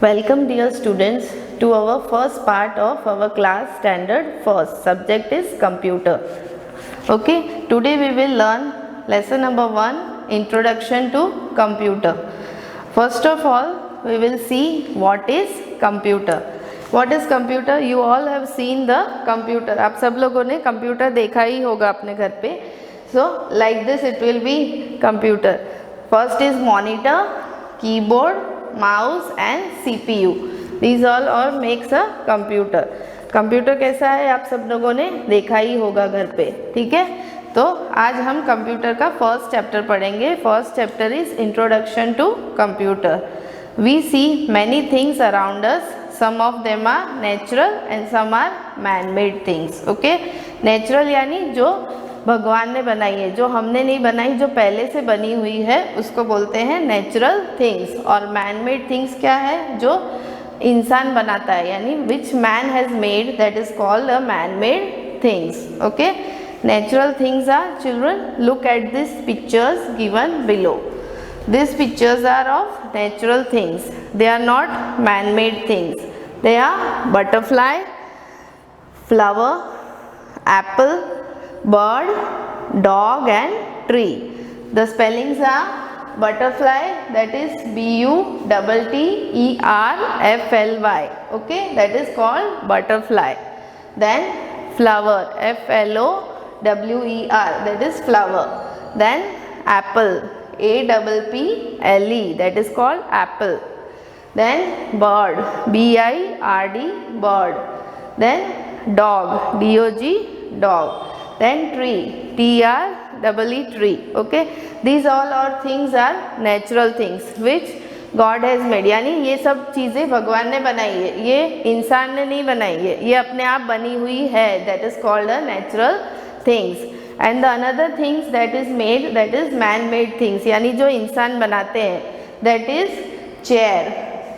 Welcome dear students to our first part of our class standard first. Subject is computer. Okay, today we will learn lesson number 1, introduction to computer. First of all, we will see what is computer. What is computer? You all have seen the computer. आप सब लोगों ने computer देखा ही होगा अपने घर पे. So like this it will be computer. First is monitor, keyboard, mouse and CPU. These all makes a computer. Computer कैसा है आप सब लोगों ने देखा ही होगा घर पे. ठीक है, तो आज हम कंप्यूटर का फर्स्ट चैप्टर पढ़ेंगे. First chapter is introduction to computer. We see many things around us. Some of them are natural and some are man made things. Okay, natural यानी जो भगवान ने बनाई है, जो हमने नहीं बनाई, जो पहले से बनी हुई है, उसको बोलते हैं नेचुरल थिंग्स. और मैन मेड थिंग्स क्या है? जो इंसान बनाता है, यानी which man has made, that is called a man made things. Okay, natural things are, children look at this pictures given below. This pictures are of natural things. They are not man made things. They are butterfly, flower, apple, bird, dog and tree. The spellings are butterfly, that is BUTTERFLY. Okay, that is called butterfly. Then flower, FLOWER, that is flower. Then apple, APPLE, that is called apple. Then bird, BIRD, bird. Then dog, DOG, dog. Then tree, TREE, tree. Okay, these all things are natural things which God has made. यानी ये सब चीज़ें भगवान ने बनाई है, ये इंसान ने नहीं बनाई है, ये अपने आप बनी हुई है. That is called a natural things. And the another things that is made, that is man made things. यानी जो इंसान बनाते हैं, that is chair.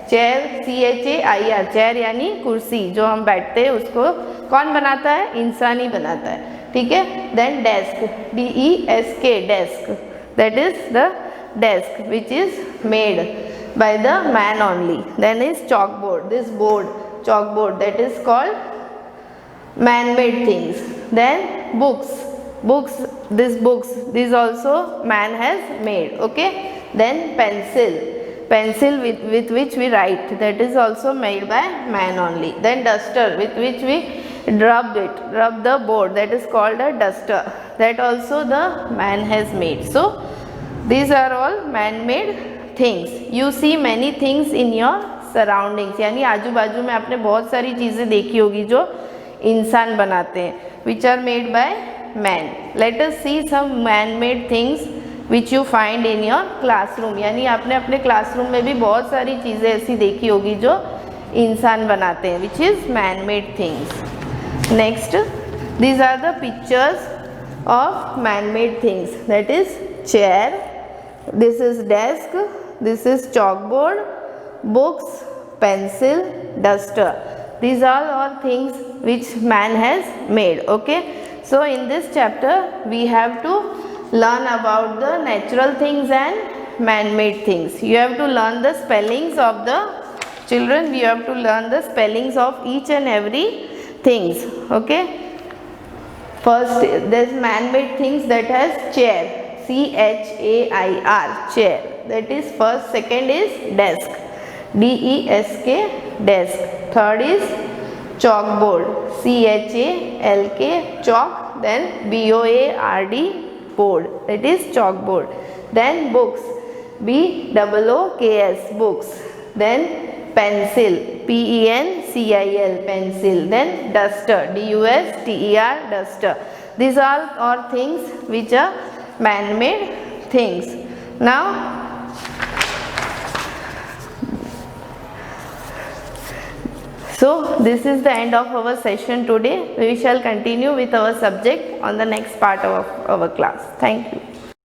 Chair, CHAIR, chair यानी कुर्सी, जो हम बैठते हैं उसको कौन बनाता है? इंसान ही बनाता है. ठीक है. Then desk, DESK, desk, that is the desk which is made by the man only. Then is chalkboard, this board, chalkboard, that is called man made things. Then books, books, this also man has made. Okay. Then pencil, pencil with which we write, that is also made by man only. Then duster, with which we rub the board, that is called a duster, that also the man has made. So these are all man made things. You see many things in your surroundings, यानी आजू बाजू में आपने बहुत सारी चीज़ें देखी होगी जो इंसान बनाते हैं, which are made by man. Let us see some man made things which you find in your classroom. यानी आपने अपने क्लासरूम में भी बहुत सारी चीज़ें ऐसी देखी होगी जो इंसान बनाते हैं, which is man made things. Next, these are the pictures of man made things. That is chair, this is desk, this is chalkboard, books, pencil, duster. These are things which man has made. Okay, so in this chapter we have to learn about the natural things and man-made things. You have to learn the spellings of the children. We have to learn the spellings of each and every things. Okay. First, there's man-made things that has chair, CHAIR, chair. That is first. Second is desk, DESK, desk. Third is chalkboard, CHALK, chalk. Then BOARD, board, that is chalkboard. Then books, BOOKS, books. Then pencil, PENCIL, pencil. Then duster, DUSTER, duster. These all are things which are man-made things. Now so this is the end of our session today. We shall continue with our subject on the next part of our class. Thank you.